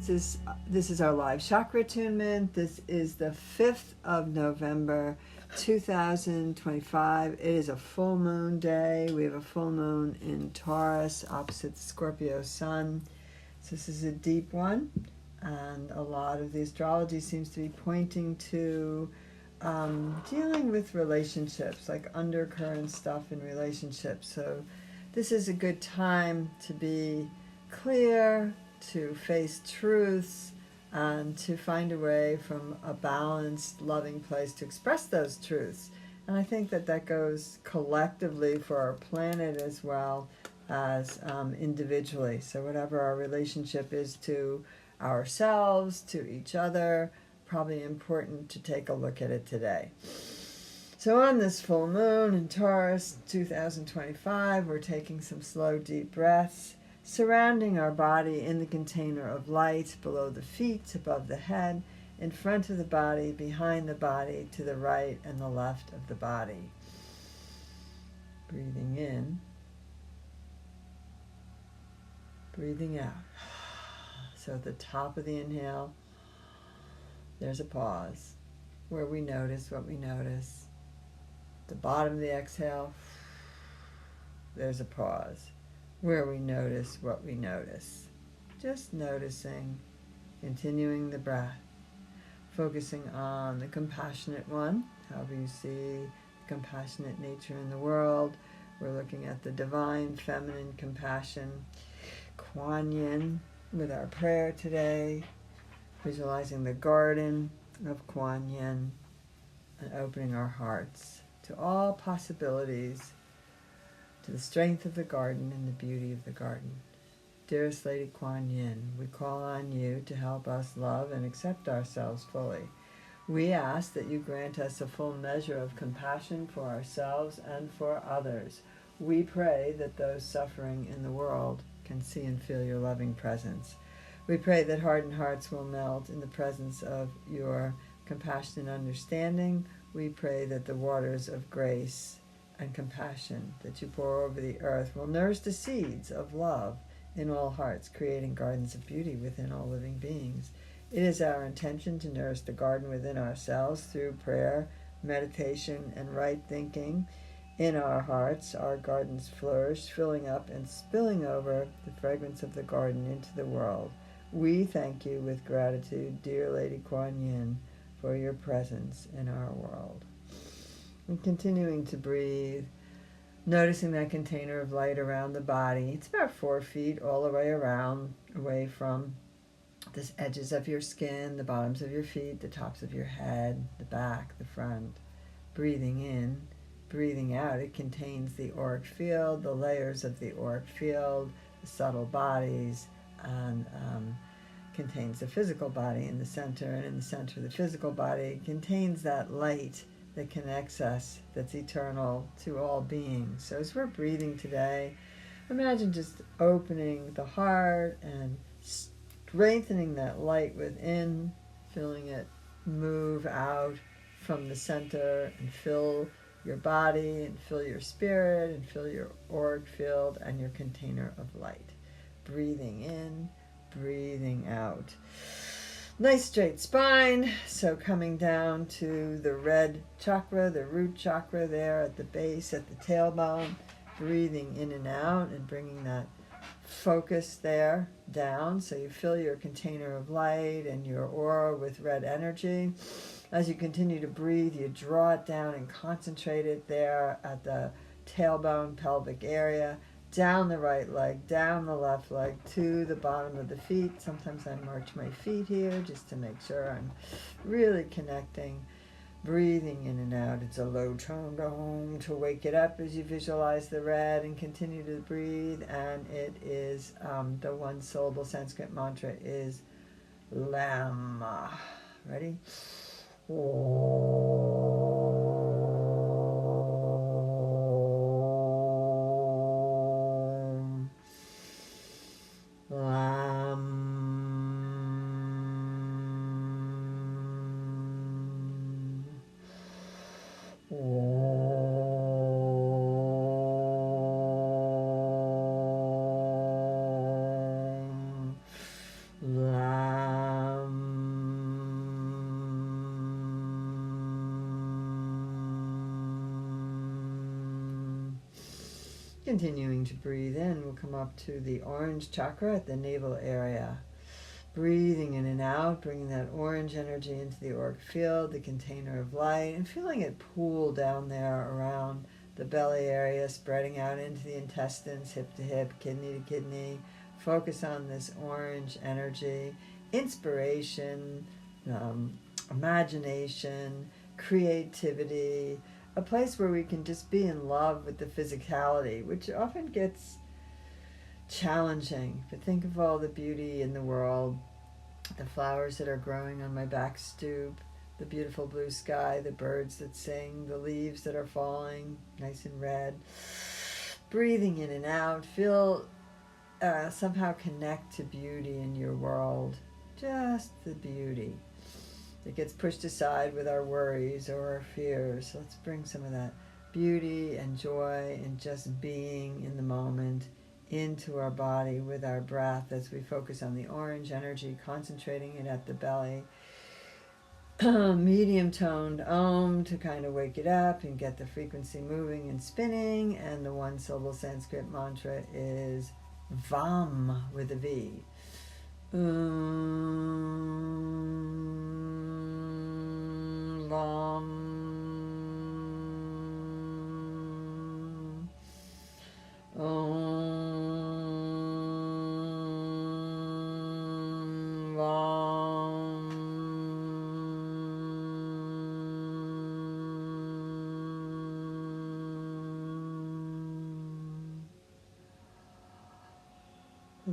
This is our live chakra attunement. This is the 5th of November, 2025. It is a full moon day. We have a full moon in Taurus opposite Scorpio sun. So this is a deep one, and a lot of the astrology seems to be pointing to dealing with relationships, like undercurrent stuff in relationships. So this is a good time to be clear, to face truths, and to find a way from a balanced, loving place to express those truths. And I think that that goes collectively for our planet as well as individually. So whatever our relationship is to ourselves, to each other, probably important to take a look at it today. So on this full moon in Taurus 2025, we're taking some slow, deep breaths, surrounding our body in the container of light, below the feet, above the head, in front of the body, behind the body, to the right and the left of the body. Breathing in, breathing out. So at the top of the inhale, there's a pause where we notice what we notice. At the bottom of the exhale, there's a pause where we notice what we notice. Just noticing, continuing the breath, focusing on the compassionate one, however you see the compassionate nature in the world. We're looking at the divine feminine compassion, Kuan Yin, with our prayer today, visualizing the garden of Kuan Yin and opening our hearts to all possibilities, to the strength of the garden and the beauty of the garden. Dearest Lady Kuan Yin, we call on you to help us love and accept ourselves fully. We ask that you grant us a full measure of compassion for ourselves and for others. We pray that those suffering in the world can see and feel your loving presence. We pray that hardened hearts will melt in the presence of your compassion and understanding. We pray that the waters of grace and compassion that you pour over the earth will nourish the seeds of love in all hearts, creating gardens of beauty within all living beings. It is our intention to nourish the garden within ourselves through prayer, meditation, and right thinking. In our hearts, our gardens flourish, filling up and spilling over the fragrance of the garden into the world. We thank you with gratitude, dear Lady Kuan Yin, for your presence in our world. And continuing to breathe, noticing that container of light around the body. It's about 4 feet all the way around, away from the edges of your skin, the bottoms of your feet, the tops of your head, the back, the front. Breathing in, breathing out. It contains the auric field, the layers of the auric field, the subtle bodies, and contains the physical body in the center. And in the center of the physical body, it contains that light that connects us, that's eternal to all beings. So as we're breathing today, imagine just opening the heart and strengthening that light within, feeling it move out from the center and fill your body and fill your spirit and fill your auric field and your container of light. Breathing in, breathing out. Nice straight spine, so coming down to the red chakra, the root chakra there at the base, at the tailbone, breathing in and out and bringing that focus there down so you fill your container of light and your aura with red energy. As you continue to breathe, you draw it down and concentrate it there at the tailbone, pelvic area, down the right leg, down the left leg, to the bottom of the feet. Sometimes I march my feet here just to make sure I'm really connecting. Breathing in and out. It's a low tone home to wake it up as you visualize the red and continue to breathe. And it is the one syllable Sanskrit mantra is Lam. Ready? Lam. continuing to breathe in, we'll come up to the orange chakra at the navel area. Breathing in and out, bringing that orange energy into the auric field, the container of light, and feeling it pool down there around the belly area, spreading out into the intestines, hip to hip, kidney to kidney. Focus on this orange energy, inspiration, imagination, creativity, a place where we can just be in love with the physicality, which often gets challenging. But think of all the beauty in the world, the flowers that are growing on my back stoop, the beautiful blue sky, the birds that sing, the leaves that are falling nice and red. Breathing in and out, feel somehow connect to beauty in your world, just the beauty that gets pushed aside with our worries or our fears. So let's bring some of that beauty and joy and just being in the moment into our body with our breath as we focus on the orange energy, concentrating it at the belly. Medium toned Om to kind of wake it up and get the frequency moving and spinning. And the one syllable Sanskrit mantra is Vam with a V. Vam.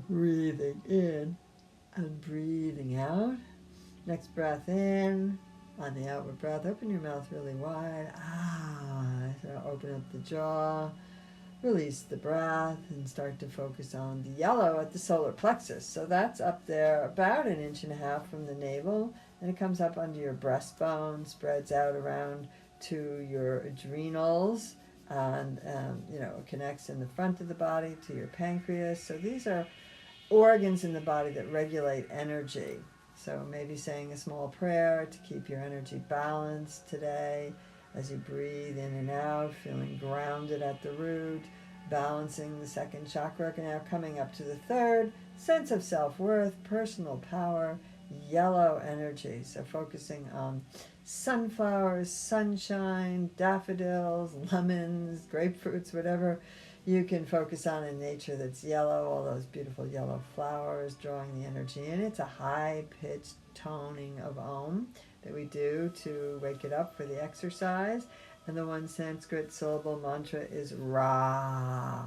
Breathing in and breathing out. Next breath in. On the outward breath, open your mouth really wide. So open up the jaw. Release the breath and start to focus on the yellow at the solar plexus. So that's up there about 1.5 inches from the navel. And it comes up under your breastbone, spreads out around to your adrenals, and it connects in the front of the body to your pancreas. So these are organs in the body that regulate energy. So maybe saying a small prayer to keep your energy balanced today as you breathe in and out, feeling grounded at the root, balancing the second chakra, and now coming up to the third, sense of self-worth, personal power, yellow energy. So focusing on sunflowers, sunshine, daffodils, lemons, grapefruits, whatever you can focus on in nature that's yellow, all those beautiful yellow flowers, drawing the energy in. It's a high-pitched toning of Om that we do to wake it up for the exercise. And the one Sanskrit syllable mantra is Ra.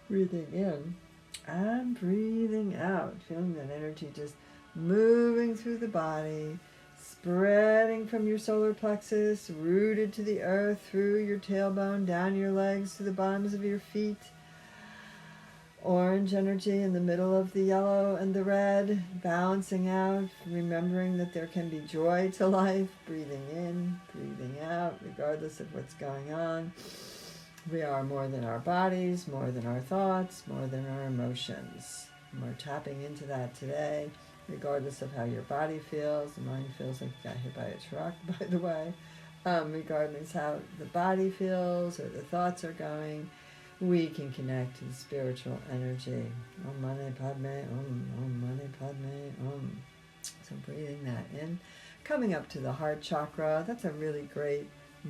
Breathing in and breathing out, feeling that energy just moving through the body, spreading from your solar plexus, rooted to the earth, through your tailbone, down your legs, to the bottoms of your feet. Orange energy in the middle of the yellow and the red, balancing out, remembering that there can be joy to life, breathing in, breathing out, regardless of what's going on. We are more than our bodies, more than our thoughts, more than our emotions. And we're tapping into that today, regardless of how your body feels. Mine feels like it got hit by a truck, by the way. Regardless how the body feels or the thoughts are going, we can connect to the spiritual energy. Om Mani Padme Om, Om Mani Padme Om. So breathing that in. Coming up to the heart chakra, that's a really great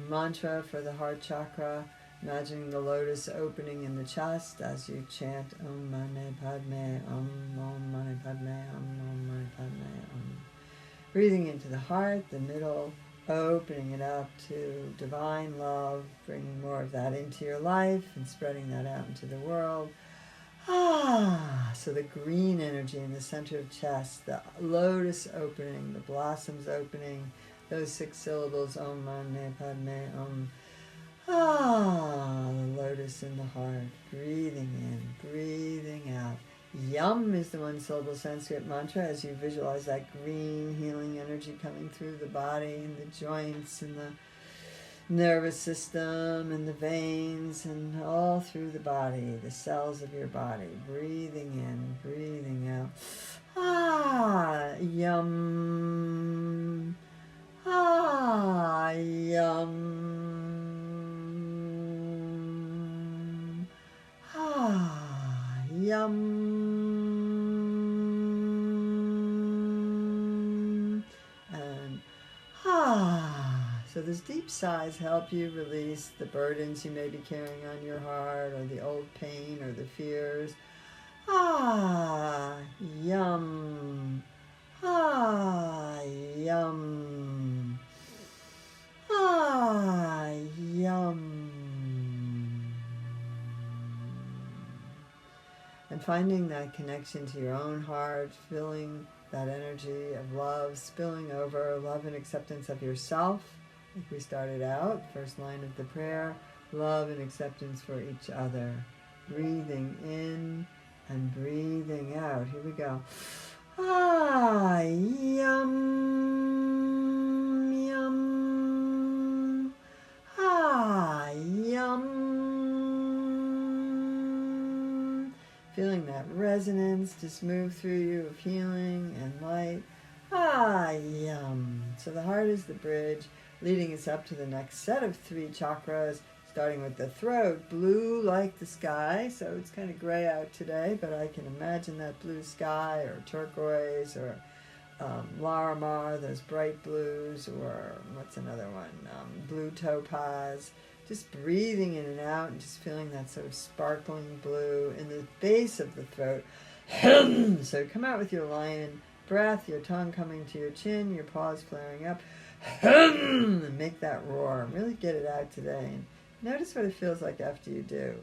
mantra for the heart chakra. Imagining the lotus opening in the chest as you chant Om Mani Padme Om, Om Mani Padme Om, Om Mani Padme Om. Breathing into the heart, the middle, opening it up to divine love, bringing more of that into your life and spreading that out into the world. So the green energy in the center of chest, the lotus opening, the blossoms opening, those 6 syllables, Om Mani Padme Om. The lotus in the heart. Breathing in, breathing out. Yum is the one-syllable Sanskrit mantra as you visualize that green healing energy coming through the body and the joints and the nervous system and the veins and all through the body, the cells of your body. Breathing in, breathing out. Yum. Yum. Yum. And so those deep sighs help you release the burdens you may be carrying on your heart, or the old pain or the fears. Yum. Yum. Yum. And finding that connection to your own heart, feeling that energy of love spilling over, love and acceptance of yourself, like we started out, first line of the prayer, love and acceptance for each other. Breathing in and breathing out. Here we go. Yum. Yum. Yum. Feeling that resonance just move through you of healing and light. Yum. So the heart is the bridge, leading us up to the next set of 3 chakras, starting with the throat, blue like the sky. So it's kind of gray out today, but I can imagine that blue sky, or turquoise, or Larimar, those bright blues, or what's another one? Blue topaz. Just breathing in and out and just feeling that sort of sparkling blue in the base of the throat. So come out with your lion breath, your tongue coming to your chin, your paws flaring up. And make that roar. Really get it out today. And notice what it feels like after you do.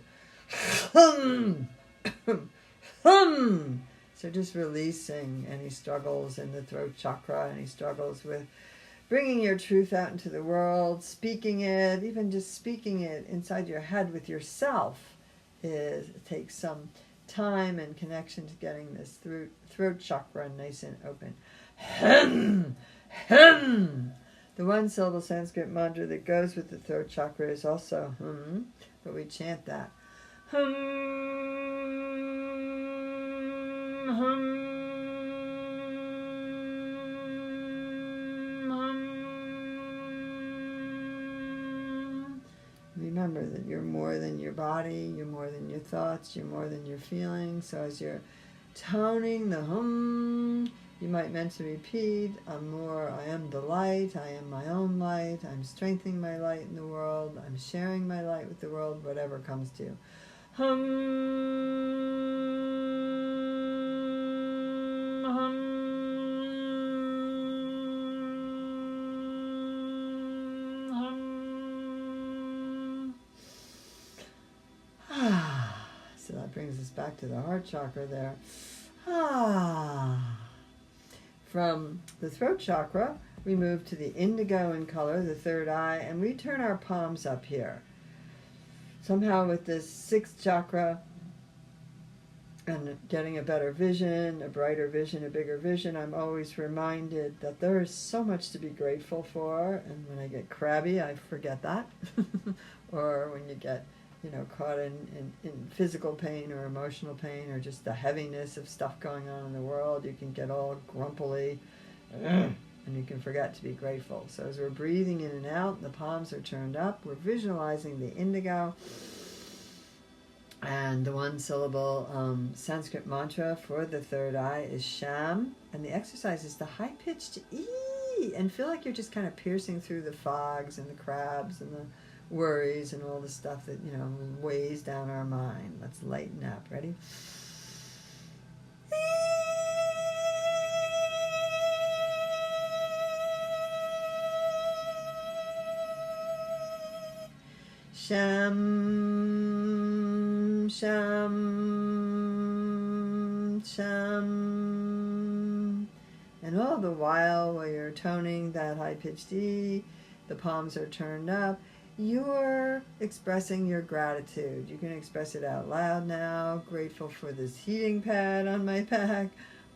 So just releasing any struggles in the throat chakra, any struggles with bringing your truth out into the world, speaking it, even just speaking it inside your head with yourself, it takes some time and connection to getting this throat chakra nice and open. The one-syllable Sanskrit mantra that goes with the throat chakra is also but we chant that. Remember that you're more than your body, you're more than your thoughts, you're more than your feelings. So as you're toning the you might mentally repeat, I am the light, I am my own light, I'm strengthening my light in the world, I'm sharing my light with the world, whatever comes to you. So that brings us back to the heart chakra there. From the throat chakra, we move to the indigo in color, the third eye, and we turn our palms up here. Somehow with this 6th chakra and getting a better vision, a brighter vision, a bigger vision, I'm always reminded that there is so much to be grateful for. And when I get crabby, I forget that. Or when you get caught in physical pain or emotional pain, or just the heaviness of stuff going on in the world, you can get all grumpily and you can forget to be grateful. So as we're breathing in and out, the palms are turned up, we're visualizing the indigo, and the one-syllable Sanskrit mantra for the third eye is Sham, and the exercise is the high-pitched E, and feel like you're just kind of piercing through the fogs and the crabs and the worries and all the stuff that weighs down our mind. Let's lighten up. Ready? Sham, sham, sham. And all the while you're toning that high-pitched E, the palms are turned up. you're expressing your gratitude. You can express it out loud now. Grateful for this heating pad on my back.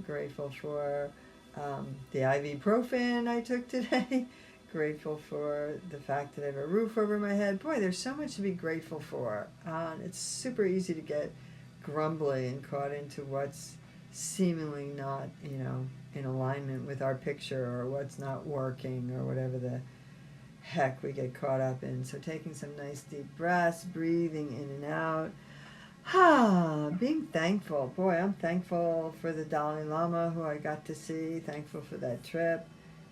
Grateful for the ibuprofen I took today. Grateful for the fact that I have a roof over my head. Boy, there's so much to be grateful for. It's super easy to get grumbly and caught into what's seemingly not, in alignment with our picture, or what's not working, or whatever the heck we get caught up in. So taking some nice deep breaths, breathing in and out. Being thankful. Boy, I'm thankful for the Dalai Lama who I got to see. Thankful for that trip.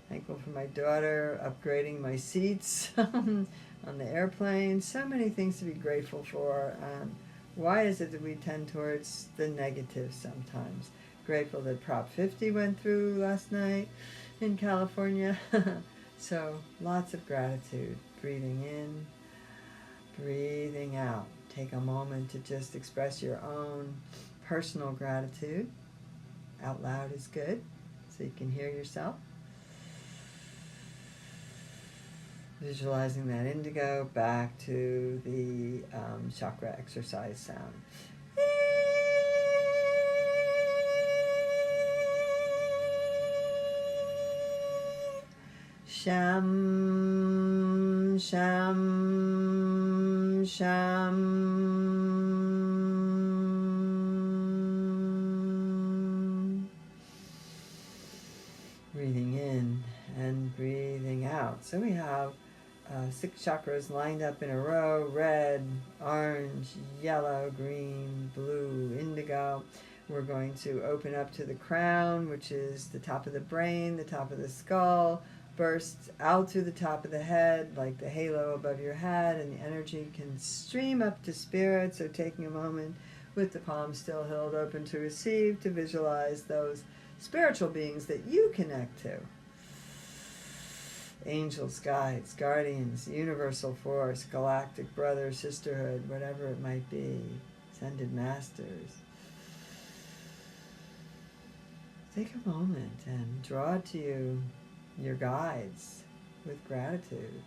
Thankful for my daughter upgrading my seats on the airplane. So many things to be grateful for. Why is it that we tend towards the negative sometimes? Grateful that Prop 50 went through last night in California. So lots of gratitude. Breathing in, breathing out. Take a moment to just express your own personal gratitude. Out loud is good, so you can hear yourself. Visualizing that indigo back to the chakra exercise sound. Sham, sham, sham. Breathing in and breathing out. So we have 6 chakras lined up in a row: red, orange, yellow, green, blue, indigo. We're going to open up to the crown, which is the top of the brain, the top of the skull, bursts out through the top of the head like the halo above your head, and the energy can stream up to spirit. So taking a moment with the palms still held open to receive, to visualize those spiritual beings that you connect to. Angels, guides, guardians, universal force, galactic brother, sisterhood, whatever it might be, ascended masters. Take a moment and draw to you your guides with gratitude.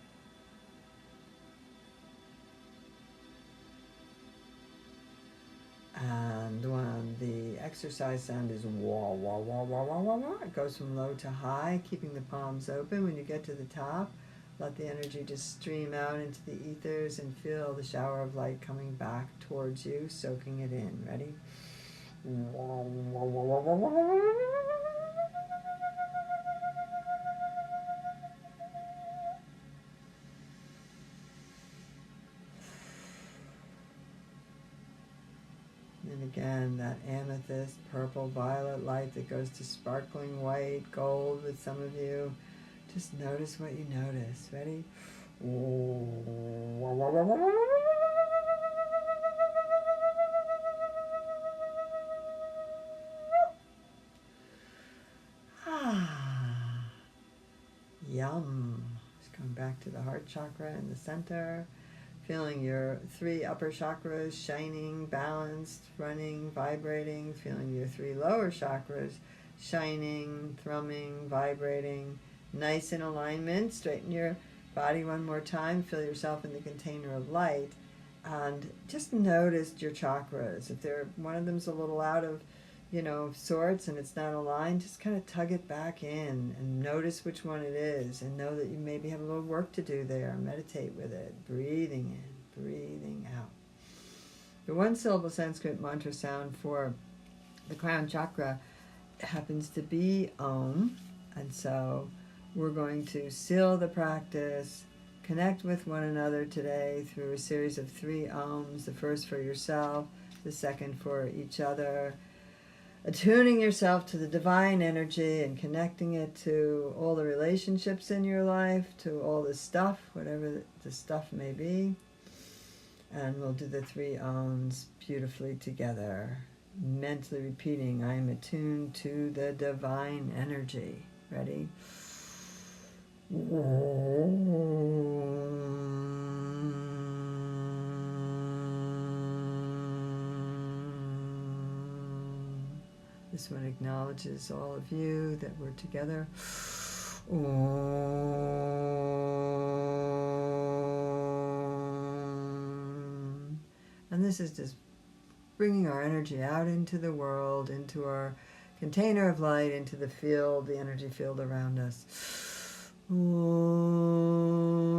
And when the exercise sound is wah, wah, wah, wah, wah, wah, wah, it goes from low to high, keeping the palms open. When you get to the top, let the energy just stream out into the ethers and feel the shower of light coming back towards you, soaking it in. Ready? And again, that amethyst, purple, violet light that goes to sparkling white, gold with some of you. Just notice what you notice. Ready? Yum. Just going back to the heart chakra in the center. Feeling your 3 upper chakras shining, balanced, running, vibrating. Feeling your 3 lower chakras shining, thrumming, vibrating. Nice in alignment. Straighten your body one more time. Feel yourself in the container of light. And just notice your chakras. If one of them's a little out of sorts and it's not aligned, just kind of tug it back in and notice which one it is, and know that you maybe have a little work to do there. Meditate with it. Breathing in, breathing out. The 1-syllable Sanskrit mantra sound for the crown chakra happens to be Om, and so we're going to seal the practice, connect with one another today through a series of 3 Oms, the first for yourself, the second for each other, attuning yourself to the divine energy and connecting it to all the relationships in your life, to all the stuff, whatever the stuff may be. And we'll do the 3 Oms beautifully together, mentally repeating, I am attuned to the divine energy. Ready? This one acknowledges all of you, that we're together. Om. And this is just bringing our energy out into the world, into our container of light, into the field, the energy field around us. Om.